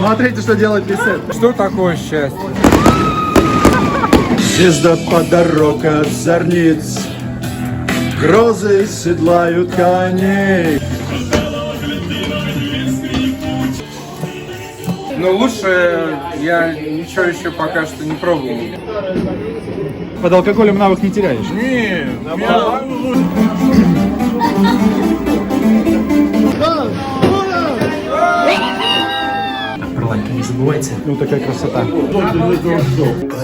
Смотрите, что делает Лисет. Что такое счастье? Звездопад дорог от зорниц, грозы седлают коней. Но лучше я ничего еще пока что не пробовал. Под алкоголем навык не теряешь? Не, Крыланька, не забывайте. Ну, такая красота.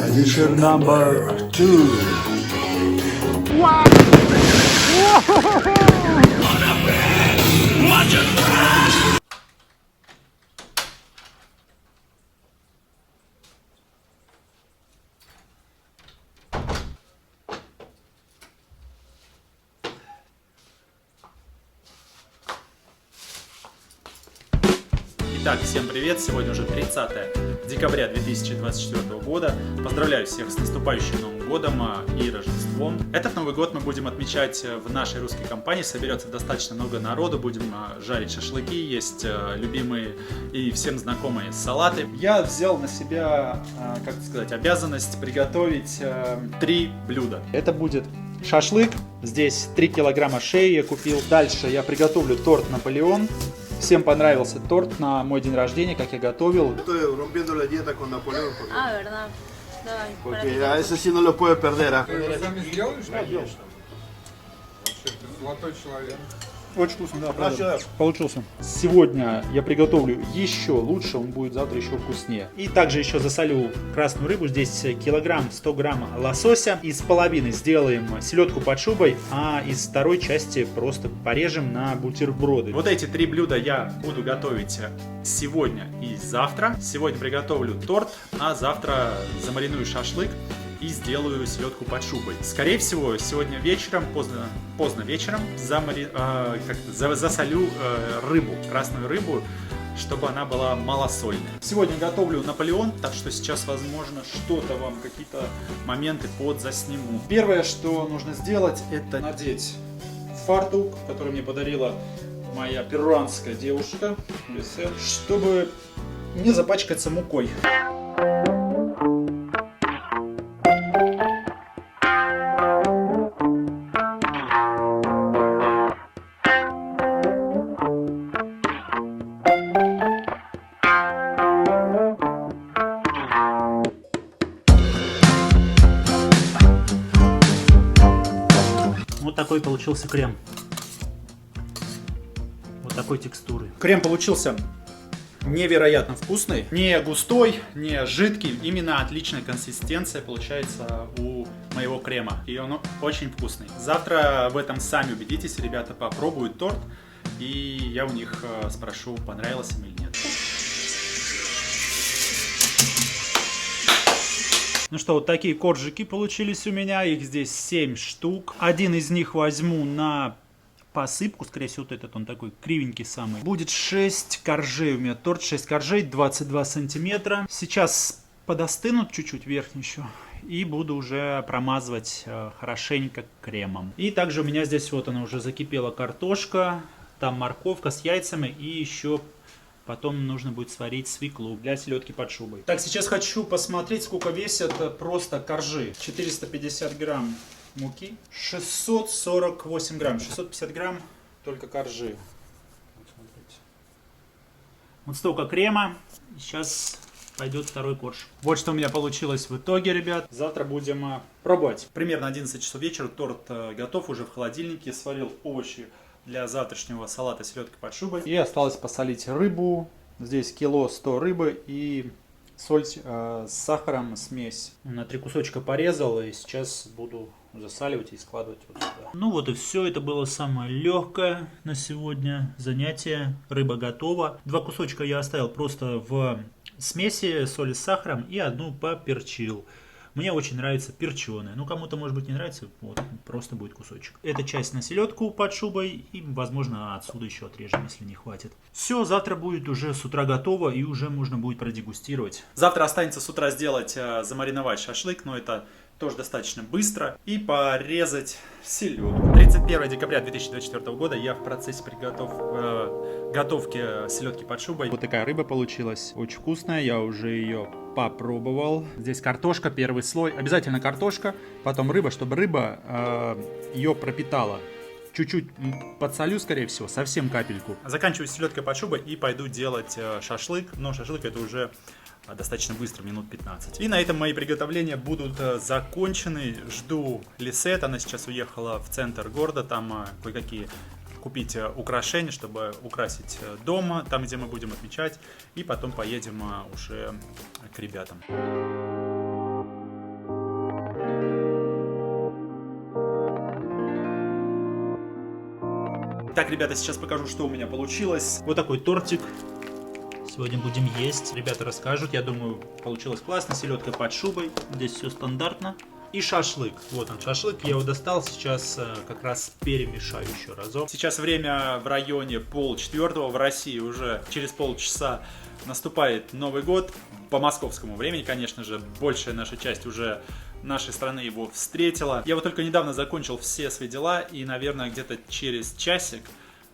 Вечер number 2. Итак, всем привет! Сегодня уже 30 декабря 2024 года. Поздравляю всех с наступающим Новым годом и Рождеством. Этот Новый год мы будем отмечать в нашей русской компании. Соберется достаточно много народу. Будем жарить шашлыки, есть любимые и всем знакомые салаты. Я взял на себя, как сказать, обязанность приготовить 3 блюда. Это будет шашлык. Здесь 3 килограмма шеи я купил. Дальше я приготовлю торт Наполеон. Всем понравился торт на мой день рождения, как я готовил. Estoy rompiendo la dieta con Napoleón verdad. Давай. porque a ese sí no lo puede perder. Ты сами сделаешь? Конечно. Вообще, ты золотой человек. Очень вкусно, да, правда. Получился. Сегодня я приготовлю еще лучше, он будет завтра еще вкуснее. И также еще засолю красную рыбу. Здесь килограмм 100 грамм лосося. Из половины сделаем селедку под шубой, а из второй части просто порежем на бутерброды. Вот эти 3 блюда я буду готовить сегодня и завтра. Сегодня приготовлю торт, а завтра замариную шашлык и сделаю селедку под шубой. Скорее всего, сегодня вечером, поздно вечером, засолю рыбу, красную рыбу, чтобы она была малосольная. Сегодня готовлю Наполеон, так что сейчас, возможно, что-то вам, какие-то моменты подзасниму. Первое, что нужно сделать, это надеть фартук, который мне подарила моя перуанская девушка, чтобы не запачкаться мукой. Вот такой получился крем. Вот такой текстуры. Крем получился невероятно вкусный. Не густой, не жидкий. Именно отличная консистенция получается у моего крема. И он очень вкусный. Завтра в этом сами убедитесь. Ребята попробуют торт. И я у них спрошу, понравилось им или нет. Ну что, вот такие коржики получились у меня, их здесь 7 штук. Один из них возьму на посыпку, скорее всего, вот этот он такой кривенький самый. Будет 6 коржей у меня, торт 6 коржей, 22 сантиметра. Сейчас подостынут чуть-чуть верхний еще. И буду уже промазывать хорошенько кремом. И также у меня здесь вот она уже закипела картошка, там морковка с яйцами и еще... Потом нужно будет сварить свеклу для селедки под шубой. Так, сейчас хочу посмотреть, сколько весят просто коржи. 450 грамм муки, 648 грамм, 650 грамм только коржи. Вот, смотрите. Вот столько крема. Сейчас пойдет второй корж. Вот что у меня получилось в итоге, ребят. Завтра будем пробовать. Примерно 11 часов вечера. Торт готов уже в холодильнике. Сварил овощи для завтрашнего салата селедка под шубой. И осталось посолить рыбу. Здесь кило 100 рыбы и соль с сахаром, смесь. На 3 кусочка порезал и сейчас буду засаливать и складывать вот сюда. Ну вот и все. Это было самое легкое на сегодня занятие. Рыба готова. 2 кусочка я оставил просто в смеси соли с сахаром и одну поперчил. Мне очень нравится перченая. Ну, кому-то, может быть, не нравится, вот, просто будет кусочек. Эта часть на селедку под шубой, и, возможно, отсюда еще отрежем, если не хватит. Все, завтра будет уже с утра готово, и уже можно будет продегустировать. Завтра останется с утра сделать, замариновать шашлык, но это тоже достаточно быстро, и порезать селедку. 31 декабря 2024 года я в процессе готовки селедки под шубой. Вот такая рыба получилась, очень вкусная, я уже ее попробовал. Здесь картошка, первый слой, обязательно картошка, потом рыба, чтобы рыба ее пропитала. Чуть-чуть подсолю, скорее всего, совсем капельку. Заканчиваю селедкой под шубой и пойду делать шашлык, но шашлык это уже достаточно быстро, минут 15. И на этом мои приготовления будут закончены. Жду Лисет, она сейчас уехала в центр города, там кое-какие купить украшения, чтобы украсить дом, там, где мы будем отмечать, и потом поедем уже к ребятам. Так, ребята, сейчас покажу, что у меня получилось. Вот такой тортик. Сегодня будем есть. Ребята расскажут. Я думаю, получилось классно. Селедка под шубой. Здесь все стандартно. И шашлык. Вот он, шашлык. Я его достал. Сейчас как раз перемешаю еще разок. Сейчас время в районе 3:30. В России уже через полчаса наступает Новый год. По московскому времени, конечно же. Большая наша часть уже нашей страны его встретила. Я вот только недавно закончил все свои дела. И, наверное, где-то через часик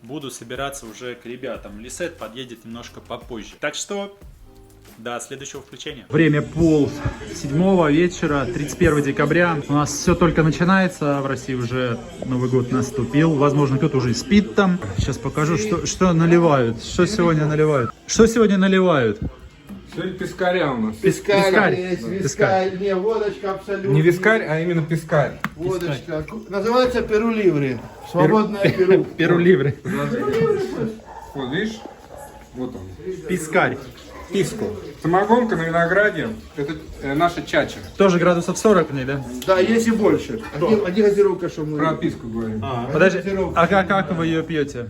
буду собираться уже к ребятам. Лисет подъедет немножко попозже. Так что до следующего включения. Время 6:30 вечера, 31 декабря. У нас все только начинается. В России уже Новый год наступил. Возможно, кто-то уже спит там. Сейчас покажу, что наливают. Что сегодня наливают? Что сегодня наливают? Сегодня пескаря у нас. Пескарь, есть Вискарь. вискарь, не, водочка абсолютно. Не вискарь, а именно пескарь. Водочка. Называется Перу Ливре. Свободное Перу. Перу-ливры. Вот видишь? Вот он. Пискарь. Писку. Самогонка на винограде. Это наша чача. Тоже градусов 40 в ней, да? Да, есть и больше. Один газировка, что мы... Про писку говорим. Подожди, а как вы ее пьете?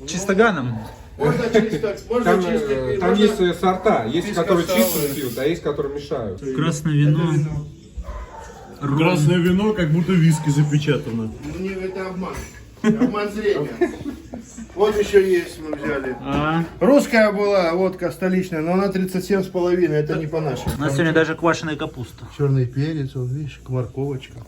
Чистоганом? Можно чисто, можно чисто. Там есть сорта. Есть, Писка которые чисто столовая. пьют, а есть, которые мешают. Красное вино. Красное вино, как будто виски запечатано. Не, это обман. Обман зрения. Вот еще есть, мы взяли. Русская была водка столичная, но она 37,5, это не по-нашему. У нас сегодня даже квашеная капуста. Черный перец, вот видишь, морковочка.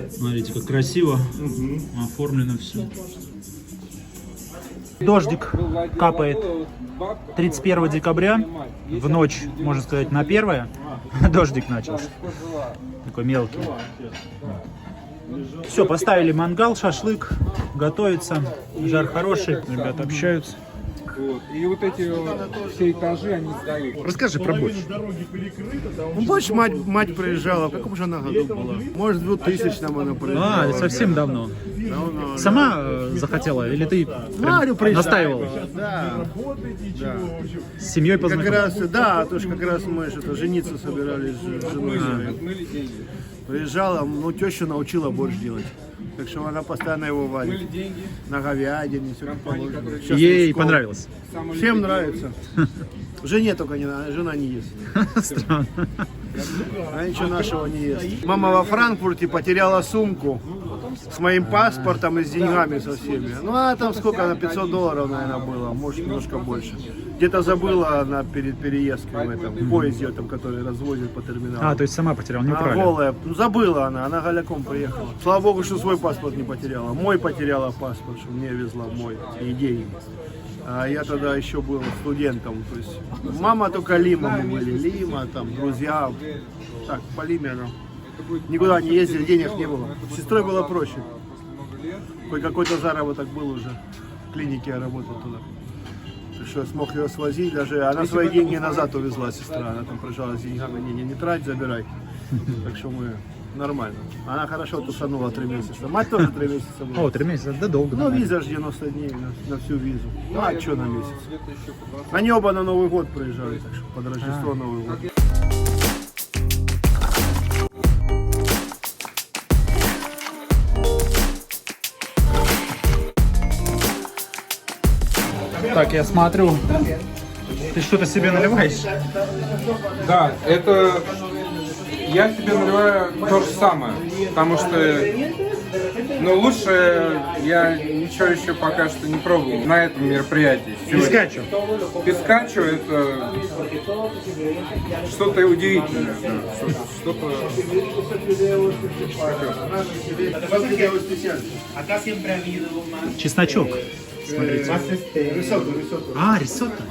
Смотрите, как красиво оформлено все. Дождик капает 31 декабря, в ночь, можно сказать, на 1 дождик начался. Такой мелкий. Все, поставили мангал, шашлык, готовится, жар хороший, ребята общаются. Вот. И вот эти все этажи они сдают. Расскажи про борщ. Ну, больше мать приезжала, в каком же она году была? Может, в 2000-м она приезжала. А, совсем давно. Давно, Сама захотела или ты прям настаивала? Да. С семьей Как познакомилась? раз, да, то что как раз мы что-то жениться собирались с женой. Отмыли деньги. Приезжала, ну, теща научила борщ делать. Так что она постоянно его варит. Отмыли деньги. На говядине, все как Компания, положено. которая Сейчас Ей школа. понравилось. Самые Всем любимые. нравится. Жене только не надо, жена не ест. Странно. А ничего нашего не ест. Мама во Франкфурте потеряла сумку с моим паспортом и с деньгами со всеми. Ну, а там сколько, на $500, наверное, было, может, немножко больше. Где-то забыла она перед переездкой в этом поезде, там, который развозят по терминалу. А, то есть сама потеряла, не Она украли. голая. Ну, забыла она голяком приехала. Слава богу, что свой паспорт не потеряла. Мой потеряла паспорт, что мне везла мой и деньги. А я тогда еще был студентом. То есть мама только Лима мы были. Лима, там, друзья. Так, по Лиме она. Никуда не ездили, денег не было. С сестрой было проще. Хоть какой-то заработок был уже. В клинике я работал туда. Так что я смог ее свозить. Даже она свои деньги назад увезла, сестра. Она там прижалась с деньгами. Не трать, забирай. Так что мы нормально. Она хорошо тусанула 3 месяца. Мать тоже 3 месяца была. О, 3 месяца, да долго. Ну, виза же 90 дней на всю визу. Ну, а что на месяц? Они оба на Новый год приезжали, так что под Рождество Новый год. Так, я смотрю, Ты что-то себе наливаешь? Да, это я тебе наливаю то же самое, потому что, ну, лучше я ничего еще пока что не пробовал на этом мероприятии. Пискачу. Пискачу это что-то удивительное, что-то. Чесночок. Смотрите. Рисотто. А, рисотто.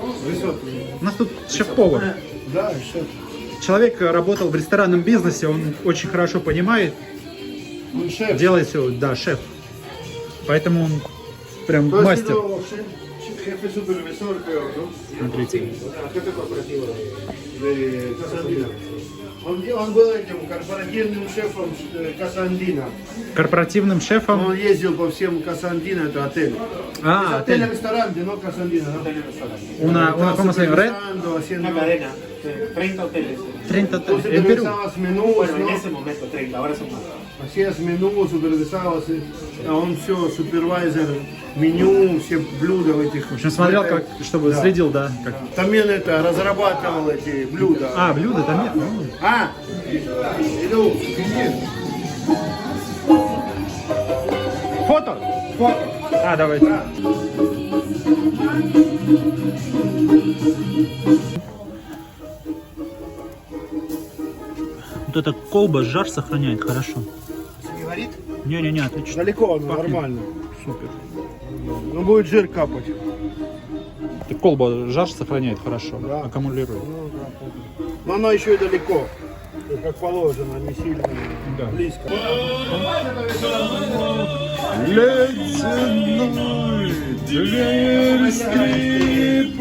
У нас тут шеф-повар. Да, рисотто. Человек работал в ресторанном бизнесе, он очень хорошо понимает, Он шеф. делает все, да, шеф. Поэтому он прям То есть, мастер. ну, jefe supervisor, creo, ¿no? Смотрите. Jefe corporativo de Casa Andina. Он был этим корпоративным шефом Casa Andina. Корпоративным шефом. Он ездил по всем Casa Andina, это отель. А, отель. Hotel-restaurante, no Casa Andina, ¿no? ¿cómo se llama? Red? Haciendo... 30 hoteles. 30 Tú en Perú. supervisabas menús, Bueno, en ¿no? ese momento 30, ahora son más. Hacías menú, supervisabas, он все, супервайзер, меню, все блюда в этих... В общем, смотрел, как, чтобы Да. следил, да. Как... Тамин это разрабатывал эти блюда. А, блюдо там нет? Ну, Иду. Фото? Фото. А, давайте. Вот эта колба жар сохраняет хорошо. Не горит? Не-не-не, отлично. Далеко, Пахнет. нормально. Супер. Ну будет жир капать. Эта колба жар сохраняет хорошо, Да. аккумулирует. Но она еще и далеко. Как положено, не сильно Да. близко. Ледяной дверь скрипучая,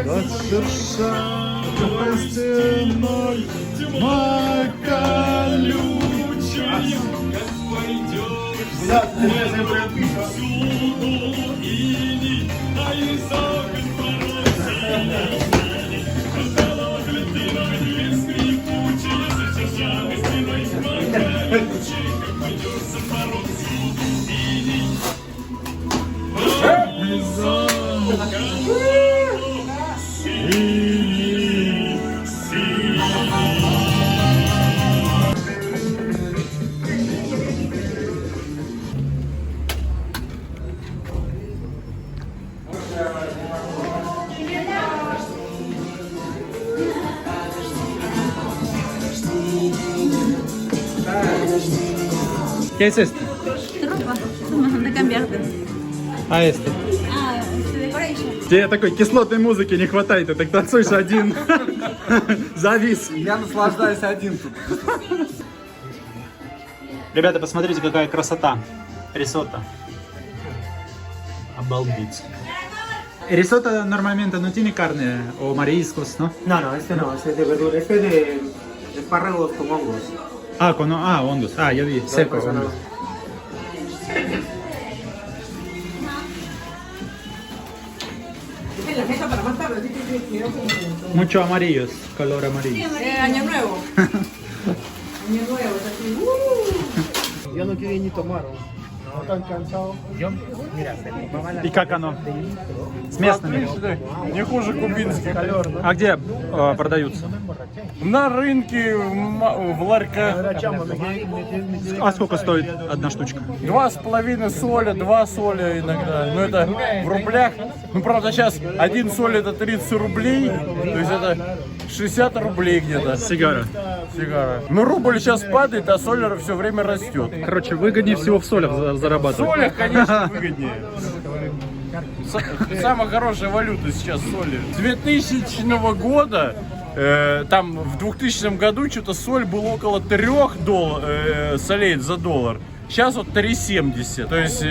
до сердца стеной тьма колючая. ¿Qué es esto? Trompa. De cambiarte. А esto. Ah, decoration. Тебе такой кислотной музыки не хватает, ты так танцуешь один. Завис. Я наслаждаюсь один тут. Ребята, посмотрите, какая красота. Рисотто. Обалдеть. Risotto normalmente no tiene carne o mariscos, ¿no? No, este no, este es de verdura, este es de espárragos con hongos. Ah, hongos. Ah, ya vi, secos hongos. Mucho amarillos, color amarillo. Año nuevo. Я на тебе не томару. Но tan cansado. И как оно? С местными? Не хуже кубинских. А где продаются? На рынке, в ларьках. А сколько стоит одна штучка? 2,5 соля, 2 соля иногда. Но это в рублях. Ну, правда, сейчас 1 соль это 30 рублей. То есть это 60 рублей где-то. Сигара. Сигара. Но рубль сейчас падает, а соль все время растет. Короче, выгоднее всего в солях В зарабатывать. солях, конечно, выгоднее. Самая хорошая валюта сейчас соли. С 2000 года, там в 2000 году что-то соль была около 3 солей за доллар. Сейчас вот 3,70. То есть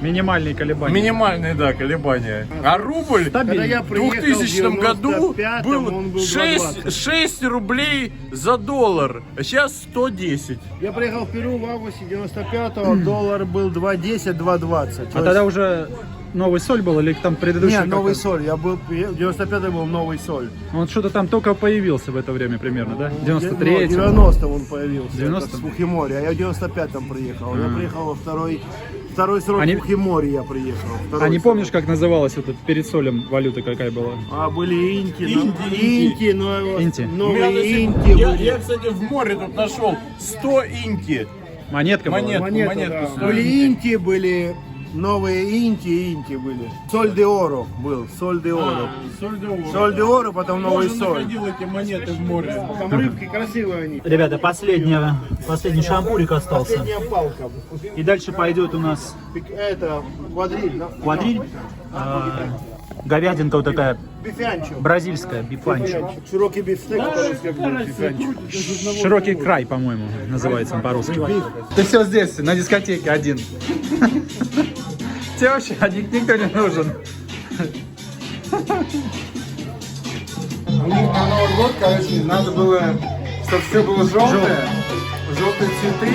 Минимальные колебания. минимальные, да, колебания. А рубль Когда я в приехал 2000 году 95-м, он был 6 рублей за доллар, а сейчас 110. Я приехал в Перу в августе 95-го, доллар был 2.10, 2.20. А тогда уже новый соль был или там предыдущий? Нет, как-то? новый соль. Я был, в 95-м был новый соль. Он что-то там только появился в это время примерно, да? В 93-й. 90-м он появился. 90-м? Это с Бухиморья. А я в 95-м приехал. Я приехал во Второй срок Они- в Химоре я приехал. А Второй не срок. помнишь, как называлась вот эта перед солем валюта какая была? А были инти, Инти. Инти. У меня до новые сих- инти я, были. я, кстати, в море тут нашел 100 инти. Монетка была? Монет. Монета, монетку да. стоит. Были инти, были новые инти были. Соль де оро был, соль де оро. Соль де оро. Соль де оро, потом новый Тоже соль. находил эти монеты в море. Там рыбки красивые они. Ребята, последний шампурик остался. Последняя палка. И дальше пойдет у нас Это квадриль, да? квадриль. Говядинка вот такая Бифянчо. бразильская, бифанчо. Широкий бифстек, по-русски как будет бифянчо. Широкий край, по-моему, называется он по-русски. Ты все здесь, на дискотеке один. Тебе вообще никто не нужен. У них на Новый год, конечно, надо было, чтобы все было желтое. Желтые цветы.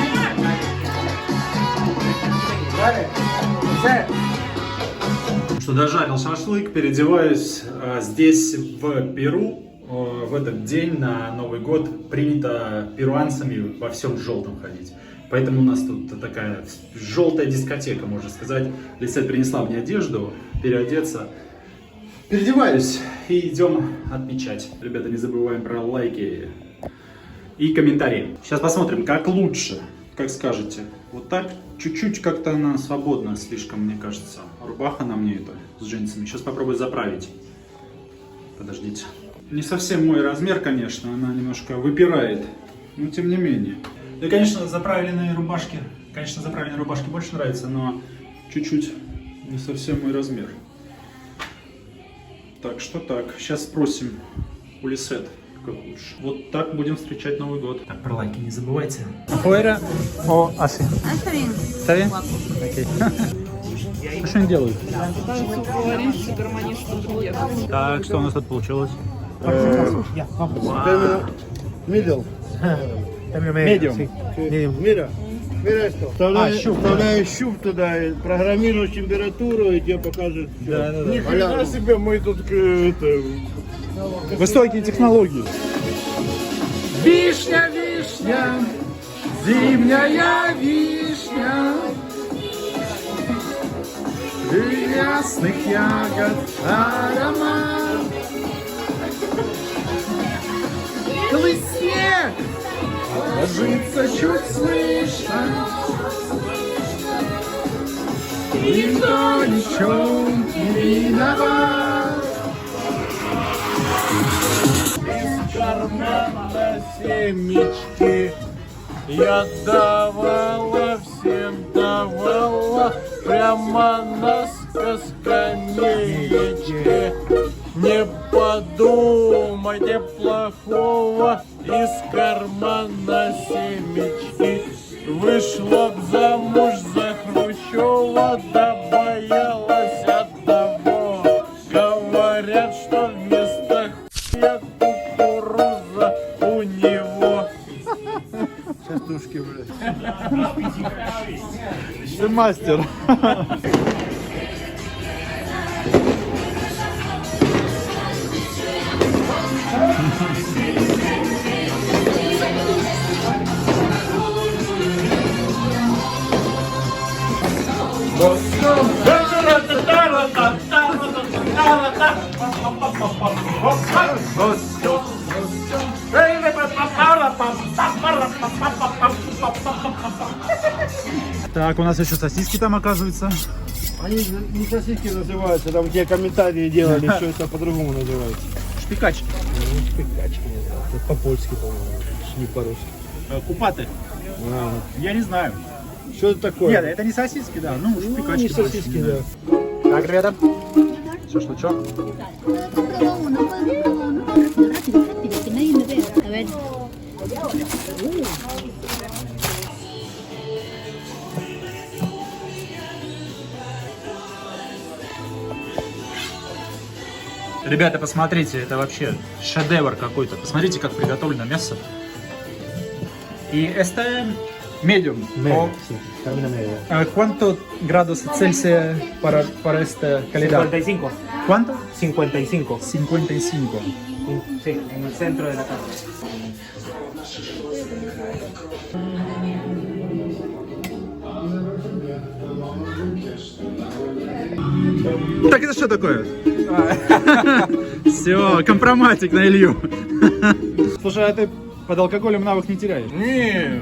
Что дожарил шашлык, переодеваюсь. Здесь в Перу в этот день на Новый год принято перуанцами во всем желтом ходить. Поэтому у нас тут такая желтая дискотека, можно сказать. Лисет принесла мне одежду, переодеться. Переодеваюсь и идем отмечать. Ребята, не забываем про лайки и комментарии. Сейчас посмотрим, как лучше, как скажете. Вот так, чуть-чуть как-то она свободна слишком, мне кажется. Рубаха на мне это, с джинсами. Сейчас попробую заправить. Подождите. Не совсем мой размер, конечно, она немножко выпирает. Но тем не менее. Да, конечно, заправленные рубашки больше нравятся, но чуть-чуть не совсем мой размер. Так, что так. Сейчас спросим у Лисет, как лучше. Вот так будем встречать Новый год. Так, про лайки не забывайте. Fuera o así. Ah, está bien. ¿Está bien? Окей. А что они делают? Так, что у нас тут получилось? Middle. Medium. Мира. Мира что? Вставляешь щуп туда, программируешь температуру и тебе покажет все. Ни хрена себе, мы тут Высокие технологии. Вишня, вишня, зимняя вишня, ясных ягод аромат. Белый снег ложится чуть слышно, никто ни в чем не виноват. из кармана семечки я давала всем, давала прямо на скамеечке. Не подумайте плохого, из кармана семечки вышла б замуж за Хрущева, да боялась одного. Говорят, что вместо хуя кукуруза у него. Частушки, блядь. Ты мастер. Так, у нас еще сосиски там оказывается. Они не сосиски называются, там где комментарии делали, что это по-другому называется. Шпикачки. Шпикачки. Это по-польски, по-моему, не по-русски. Купаты. Я не знаю. Что это такое? Нет, это не сосиски, да. Ну, шпикачки. не сосиски, да. Так, ребята. Шашлычок. Prueba uno, prueba uno. Rápido, rápido, que nadie me vea. A ver. Ребята, посмотрите, это вообще шедевр какой-то. Посмотрите, как приготовлено мясо. И este medium. ¿Cuánto grados Celsius para esta calidad? 55. ¿Cuánto? 55. 55. Sí, en el centro de la casa. Так это что такое? Все, компроматик на Илью. Слушай, а ты под алкоголем навык не теряешь? Не,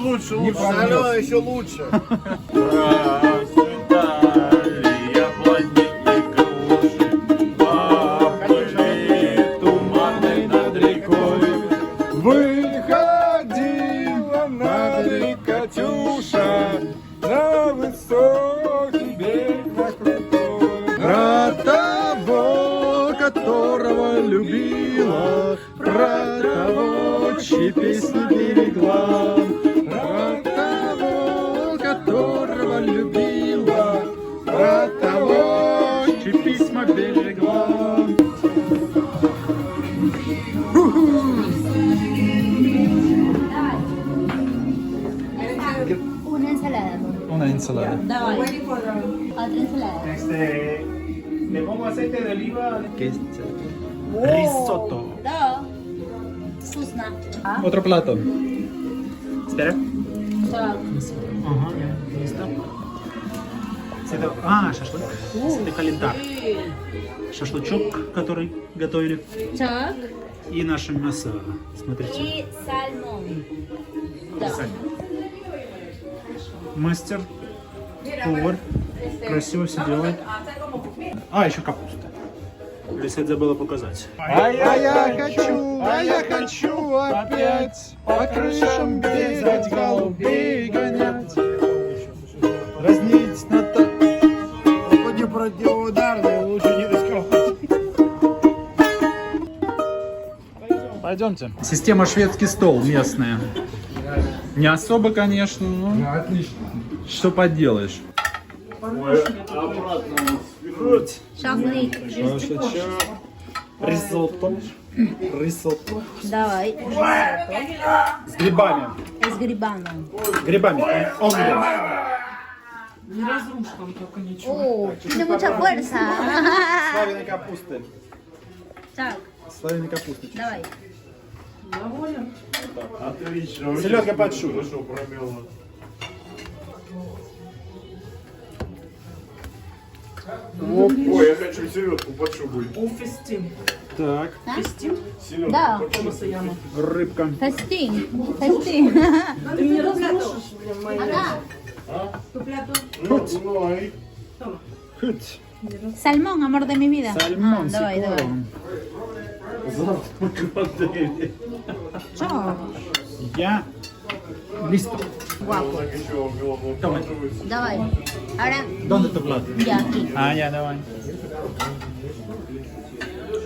лучше. Соленое еще лучше. Расцветали яблоники, груши, бабы, туманы над рекой. Выходила на берег Катюша, на высокий берег на крутой. Про того, которого любила, про того, чьи песни берегла, про того, которого любила, про того, чьи письма берегла. Una ensalada. Una ensalada. Давай. Otra ensalada. Le pongo aceite de oliva. Рисотто. Да. Вкусно. Otro plato. Espera. Так. Ага, listo. Шашлык. Это календар. Шашлычок, который готовили. Так. И наше мясо. Смотрите. И сальмон. Да. Мастер, повар. Красиво все делает. А, еще капуста. Лисет забыла показать. А я хочу опять по крышам бегать, голубей гонять, разнить на то. Хоть противоударный, лучше не рисковать. Пойдемте. Система шведский стол местная. Не особо, конечно, но Отлично. что поделаешь. Шашлык. Рисотто. Рисотто. Давай. С грибами. С грибами. Грибами. О, tiene mucha fuerza. Славяной капусты. Так, Славяной капусты. давай. Отлично. Селедка под шубу. Хорошо промело. Ой, я хочу селедку под шубой. Так, Селедку Да. под шубой. рыбка. Фестин. Фестин. Acá. Ну, ай. Salmón, amor de mi vida. Сальмон, Давай, давай. Чао. Я listo. Guapo. Toma. Давай. Ahora, ¿Dónde tu plato? ya aquí. Я давай.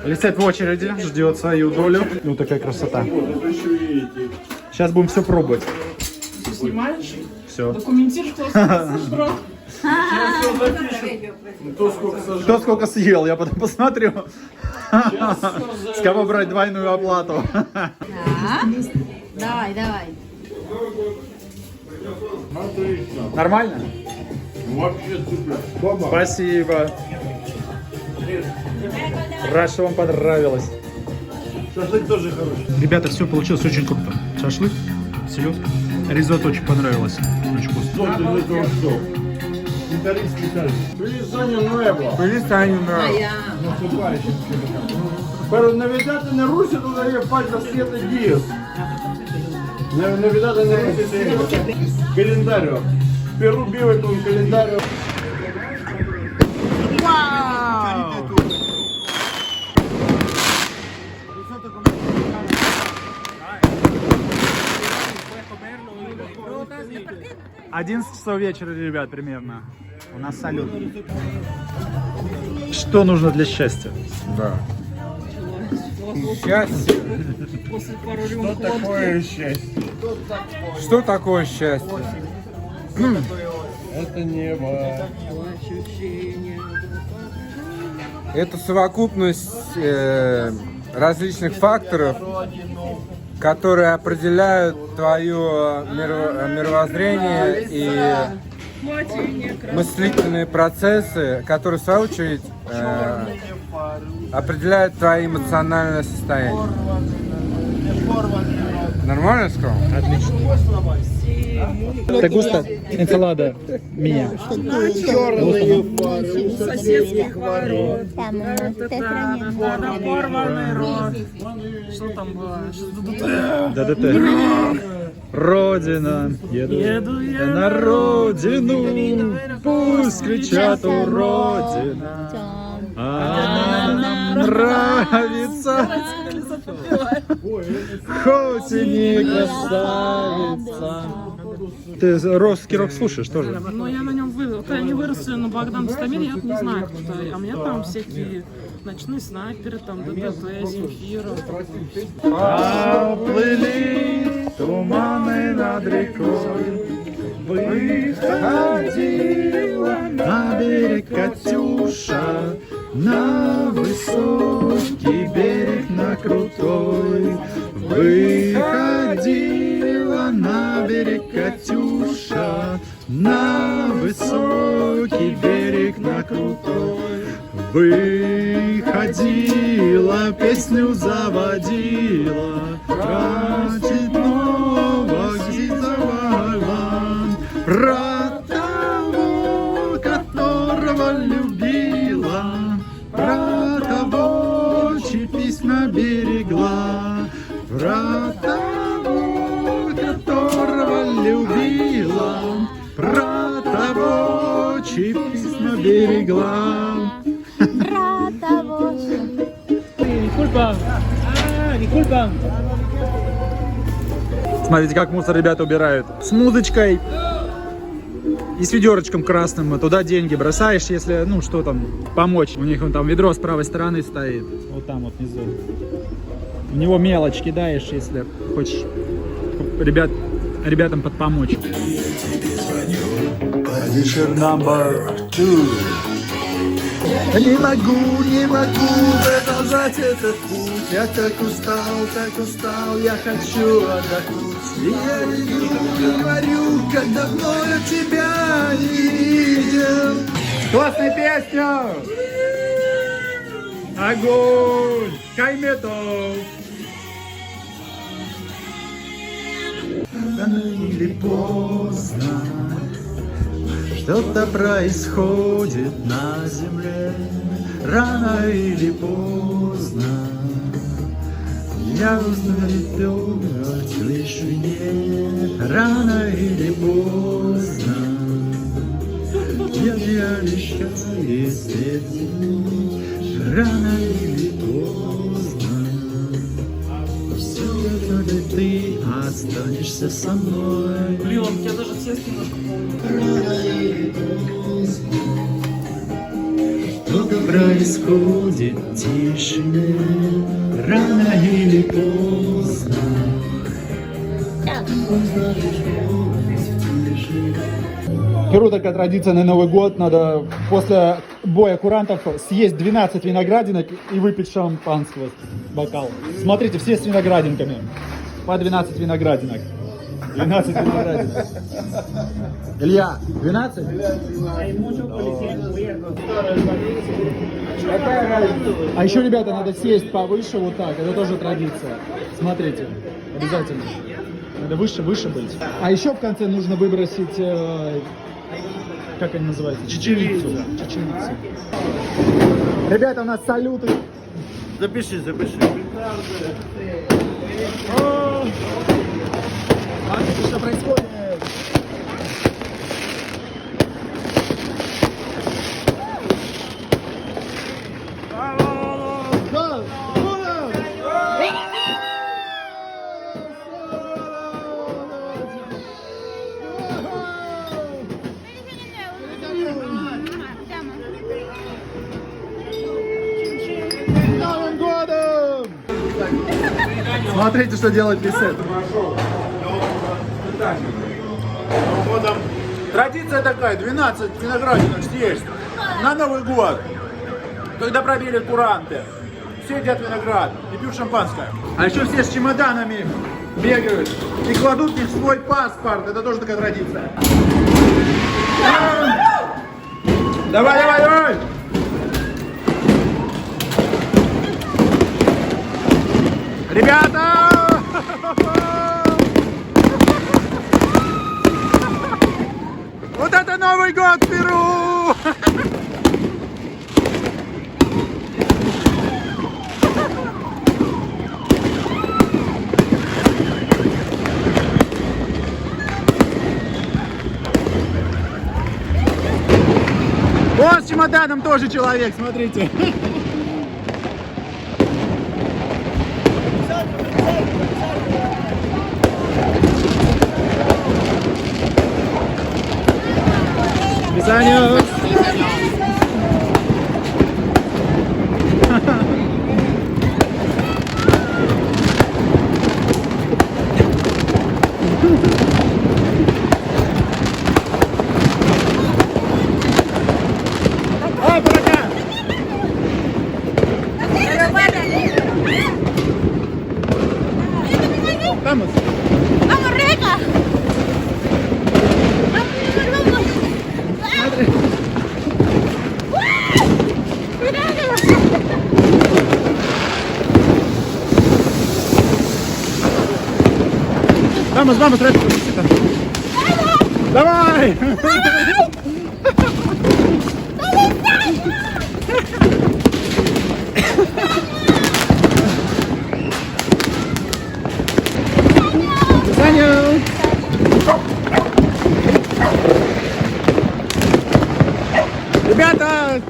Лисет в очереди, ждет свою долю. Ну такая красота. Это еще и эти. Сейчас будем все пробовать. Снимаешь? Все. Документируешь, кто сожрал? Кто сколько съел, я потом посмотрю. С кого брать двойную оплату. Так. Давай, давай. Нормально? Вообще супер. Спасибо. Рад, что вам понравилось. Шашлык тоже хороший. Ребята, все получилось очень круто. Шашлык, селедка. Ризотто очень понравилось. Очень вкусно. Что ты за того что? Итальянский таль. Feliz año nuevo. Feliz año nuevo. Наступающим. Pero Navidad en Rusia todavía falta 7 días. Navidad en Rusia es calendario. Перу vive con calendario. Wow! 11 часов вечера, ребят, примерно. У нас салют. Что нужно для счастья? Да. Счастье. Что такое счастье? Что такое счастье? Это небо. Это совокупность различных факторов, которые определяют твое мировоззрение и мыслительные процессы, которые, в свою очередь, определяют твое эмоциональное состояние. Нормально сказал? Te gusta ensalada mía? Черные фары. соседских ворот. Там у нас в этой стране. Порванный рот. Что там было? ДДТ. Родина, еду я на родину, пусть кричат у родина. А нам нравится, хоть и не красавица. Ты русский рок слушаешь тоже? Ну, я на нем вырос. Я не вырос на Богдан Стамир, я не знаю, кто это. А у меня там всякие ночные снайперы, там ДДТ, Земфира. Поплыли туманы над рекой, выходила на берег Катюша, на высокий берег, на крутой. Выходила на берег Катюша, на высокий берег, на крутой. Выходила, песню заводила, Рачетного гизовала, про того, которого любила, про того, чьи письма берегла, про того, которого любила, про того, чьи письма берегла. Смотрите, как мусор ребята убирают. С музычкой и с ведерочком красным. Туда деньги бросаешь, если, ну, что там, помочь. У них вон там ведро с правой стороны стоит. Вот там вот внизу. В него мелочь кидаешь, если хочешь ребятам подпомочь. Не могу продолжать этот путь. Я так устал, я хочу отдохнуть. И я говорю, как давно я тебя не видел. Классная песня! Огонь! Кайметов! Рано или поздно что-то происходит на земле. Рано или поздно я узнаю в тишине. Рано или поздно я обещаю свет. Рано или поздно все равно ты останешься со мной. Блин, у тебя даже цвет немножко Что-то происходит в тишине, рано или поздно. В Перу такая традиция на Новый год, надо после боя курантов съесть 12 виноградинок и выпить шампанского бокал. Смотрите, все с виноградинками, по 12 виноградинок. 12 виноградинок. Илья, 12? А еще, ребята, надо сесть повыше вот так. Это тоже традиция. Смотрите, обязательно. Надо выше быть. А еще в конце нужно выбросить, как они называются? Чечевицу. Ребята, у нас салюты. Запиши. Смотрите, что происходит. Новым годом! Смотрите, что делает Лисет. Традиция такая, 12 виноградинок съесть на Новый год, когда пробили куранты. Все едят виноград и пьют шампанское. А еще все с чемоданами бегают и кладут в них свой паспорт. Это тоже такая традиция. Давай! Ребята! Вот это Новый год в Перу! чемоданом тоже человек, смотрите. Вязанию. Ой, пока! Vamos. ¡Vamos, Rebeca! Vamos, vamos, rápido. Давай! Саня! Ребята!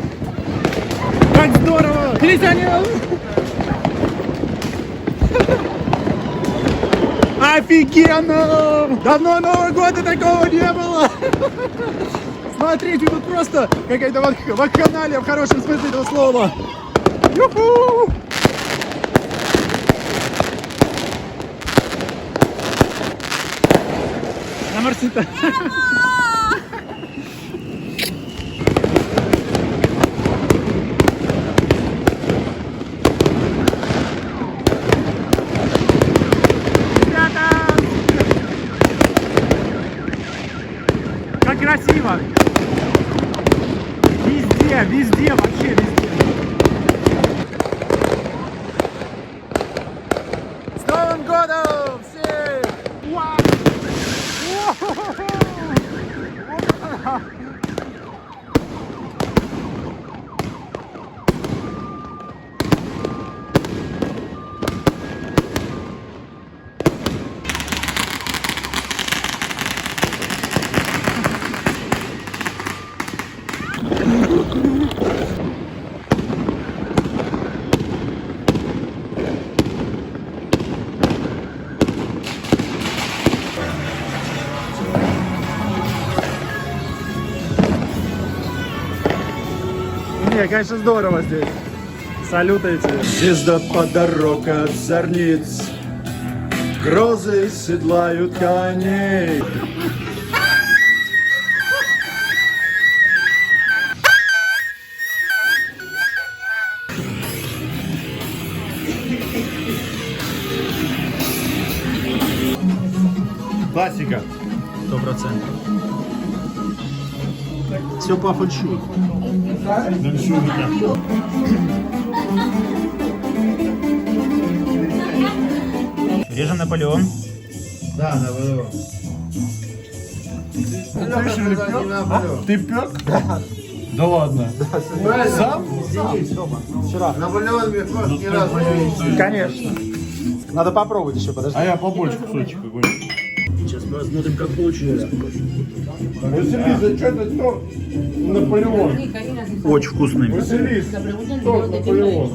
Как здорово! Саня! Офигенно! Давно Нового года такого не было! Смотрите, тут просто какая-то вакханалия в хорошем смысле этого слова. Юху! На Марсита. Как красиво! Везде, везде, вообще везде. С Новым годом всех! Вау! Не, конечно, здорово здесь. Салютайте. Звездопад дорог от зорниц, грозы седлают коней. Классика. 100%. Все по фэншуй. Режем Наполеон. Да, Наполеон. Ты пек? Да ладно. Сам? Наполеон мне просто ни разу не видел. Конечно. Надо попробовать еще, подожди. А я побольше кусочек какой-нибудь. Сейчас посмотрим, как получится. Василиса, что это торт Наполеон? Очень вкусный. Василис, торт Наполеон.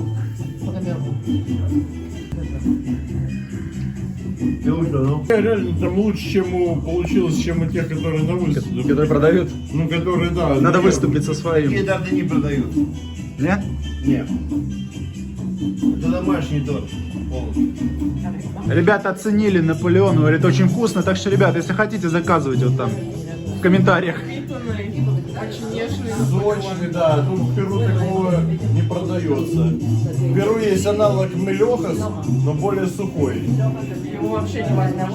Реально там лучше, чем получилось, чем у тех, которые на выставке. Которые продают? Ну, которые, да. Надо выступить со своим. Такие торты не продают. Нет? Нет. Это домашний торт. Ребята оценили Наполеон, говорит, очень вкусно. Так что, ребята, если хотите, заказывайте вот там в комментариях. Очень нежный. Сочный, да. Тут в Перу такого не продается. В Перу есть аналог мелехас, но более сухой. Его вообще не возьмешь.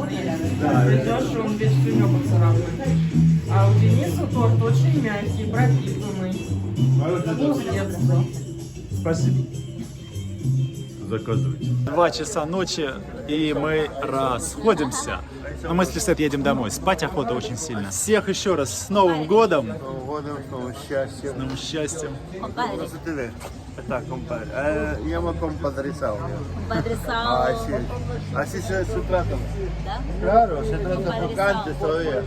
Придешь, он весь тюмёк поцарапает. А у Дениса торт очень мягкий, пропитанный. Вкус детства. Спасибо. Заказывайте. 2 часа ночи, и мы расходимся. Но мы с Лисет едем домой. Спать охота очень сильно. Всех еще раз с Новым годом. Годом, с новым счастьем. С новым счастьем. Compadre, Так, compadre. Я llamo compadre Sao. Padre Sao. Así se trata. ¿Da? Claro, se trata Compadre picante Sao. todavía.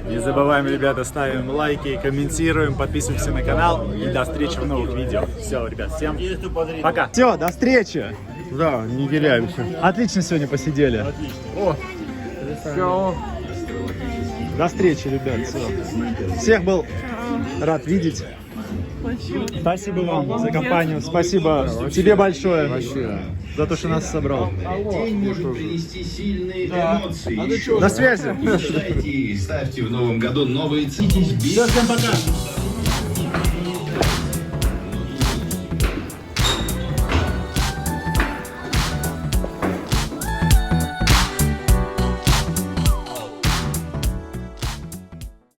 Не забываем, ребята, ставим лайки, комментируем, подписываемся на канал и до встречи в новых видео. Все, ребят, всем пока. Все, до встречи. Да, не теряемся. Отлично сегодня посидели. До встречи, ребят. Всё. Всех был рад видеть. Спасибо вам за компанию. Спасибо тебе большое за то, что нас собрал. До связи. Ставьте в новом году новые цели. Всем пока.